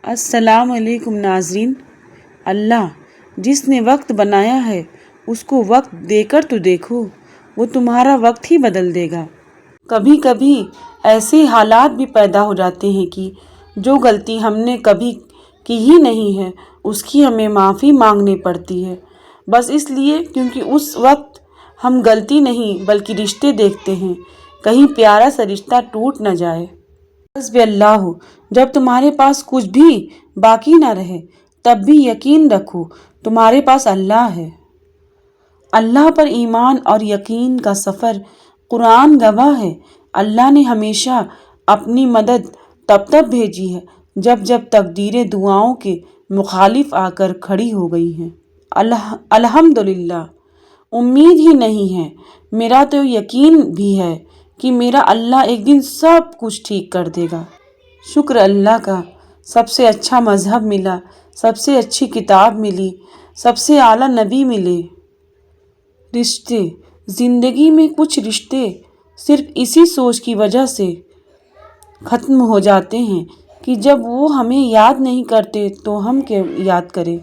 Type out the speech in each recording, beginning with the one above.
السلام علیکم ناظرین۔ اللہ جس نے وقت بنایا ہے اس کو وقت دے کر تو دیکھو، وہ تمہارا وقت ہی بدل دے گا۔ کبھی کبھی ایسے حالات بھی پیدا ہو جاتے ہیں کہ جو غلطی ہم نے کبھی کی ہی نہیں ہے اس کی ہمیں معافی مانگنی پڑتی ہے، بس اس لیے کیونکہ اس وقت ہم غلطی نہیں بلکہ رشتے دیکھتے ہیں، کہیں پیارا سا رشتہ ٹوٹ نہ جائے۔ حسبی اللہ، جب تمہارے پاس کچھ بھی باقی نہ رہے تب بھی یقین رکھو تمہارے پاس اللہ ہے۔ اللہ پر ایمان اور یقین کا سفر قرآن گواہ ہے۔ اللہ نے ہمیشہ اپنی مدد تب بھیجی ہے جب تقدیریں دعاؤں کے مخالف آ کر کھڑی ہو گئی ہیں۔ الحمدللہ، امید ہی نہیں ہے، میرا تو یقین بھی ہے کہ میرا اللہ ایک دن سب کچھ ٹھیک کر دے گا۔ شکر اللہ کا، سب سے اچھا مذہب ملا، سب سے اچھی کتاب ملی، سب سے اعلیٰ نبی ملے۔ رشتے، زندگی میں کچھ رشتے صرف اسی سوچ کی وجہ سے ختم ہو جاتے ہیں کہ جب وہ ہمیں یاد نہیں کرتے تو ہم کیا یاد کریں۔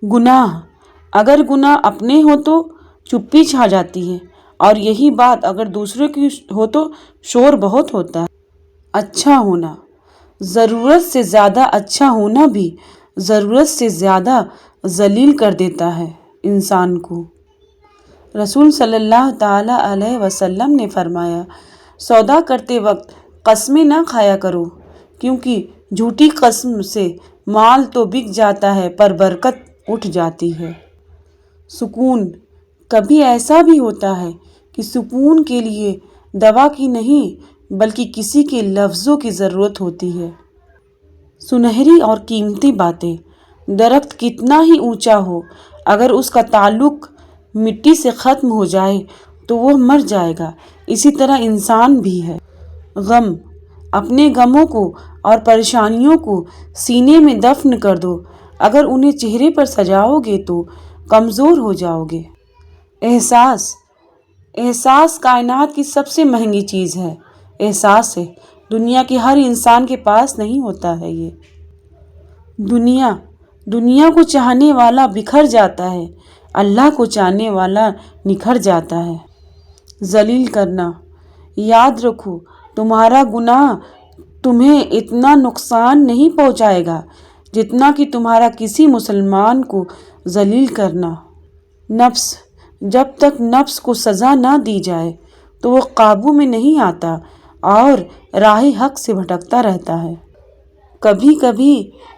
گناہ، اگر گناہ اپنے ہو تو چپی چھا جاتی ہے، اور یہی بات اگر دوسروں کی ہو تو شور بہت ہوتا ہے۔ اچھا ہونا، ضرورت سے زیادہ اچھا ہونا بھی ضرورت سے زیادہ ذلیل کر دیتا ہے انسان کو۔ رسول صلی اللہ تعالیٰ علیہ وسلم نے فرمایا، سودا کرتے وقت قسمیں نہ کھایا کرو، کیونکہ جھوٹی قسم سے مال تو بک جاتا ہے پر برکت اٹھ جاتی ہے۔ سکون، کبھی ایسا بھی ہوتا ہے کہ سکون کے لیے دوا کی نہیں بلکہ کسی کے لفظوں کی ضرورت ہوتی ہے۔ سنہری اور قیمتی باتیں، درخت کتنا ہی اونچا ہو اگر اس کا تعلق مٹی سے ختم ہو جائے تو وہ مر جائے گا، اسی طرح انسان بھی ہے۔ غم، اپنے غموں کو اور پریشانیوں کو سینے میں دفن کر دو، اگر انہیں چہرے پر سجاؤ گے تو کمزور ہو جاؤ گے۔ احساس کائنات کی سب سے مہنگی چیز ہے۔ احساس ہے، دنیا کے ہر انسان کے پاس نہیں ہوتا ہے یہ۔ دنیا کو چاہنے والا بکھر جاتا ہے، اللہ کو چاہنے والا نکھر جاتا ہے۔ ذلیل کرنا، یاد رکھو تمہارا گناہ تمہیں اتنا نقصان نہیں پہنچائے گا جتنا کہ تمہارا کسی مسلمان کو ذلیل کرنا۔ نفس، جب تک نفس کو سزا نہ دی جائے تو وہ قابو میں نہیں آتا اور راہ حق سے بھٹکتا رہتا ہے۔ کبھی کبھی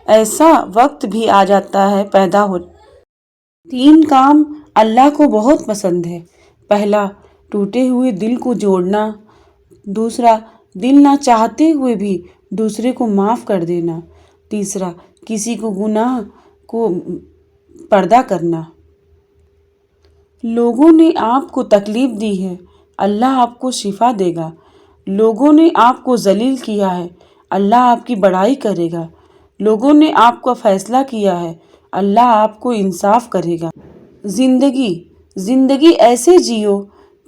ایسا وقت بھی آ جاتا ہے پیدا ہو۔ 3 کام اللہ کو بہت پسند ہے۔ پہلا، ٹوٹے ہوئے دل کو جوڑنا۔ دوسرا، دل نہ چاہتے ہوئے بھی دوسرے کو معاف کر دینا۔ تیسرا، کسی کو گناہ کو پردہ کرنا۔ لوگوں نے آپ کو تکلیف دی ہے، اللہ آپ کو شفا دے گا۔ لوگوں نے آپ کو ذلیل کیا ہے، اللہ آپ کی بڑائی کرے گا۔ لوگوں نے آپ کا فیصلہ کیا ہے، اللہ آپ کو انصاف کرے گا۔ زندگی ایسے جیو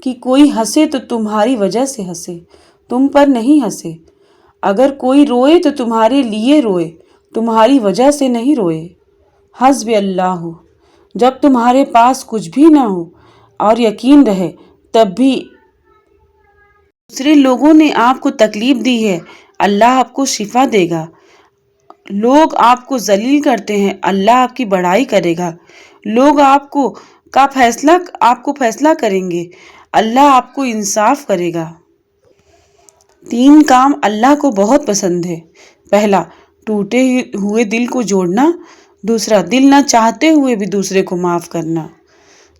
کہ کوئی ہنسے تو تمہاری وجہ سے ہنسے، تم پر نہیں ہنسے۔ اگر کوئی روئے تو تمہارے لیے روئے، تمہاری وجہ سے نہیں روئے۔ حسبی اللہ، جب تمہارے پاس کچھ بھی نہ ہو اور یقین رہے تب بھی دوسرے لوگوں نے آپ کو تکلیف دی ہے، اللہ آپ کو شفا دے گا۔ لوگ آپ کو ذلیل کرتے ہیں، اللہ آپ کی بڑائی کرے گا۔ لوگ آپ کو فیصلہ کریں گے، اللہ آپ کو انصاف کرے گا۔ 3 کام اللہ کو بہت پسند ہے۔ پہلا، ٹوٹے ہوئے دل کو جوڑنا۔ دوسرا، دل نہ چاہتے ہوئے بھی دوسرے کو معاف کرنا۔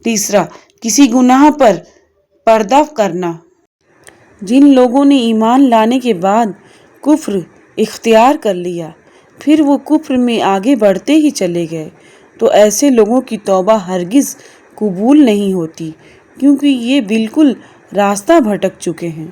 تیسرا، کسی گناہ پر پردہ کرنا۔ جن لوگوں نے ایمان لانے کے بعد کفر اختیار کر لیا پھر وہ کفر میں آگے بڑھتے ہی چلے گئے تو ایسے لوگوں کی توبہ ہرگز قبول نہیں ہوتی، کیونکہ یہ بالکل راستہ بھٹک چکے ہیں۔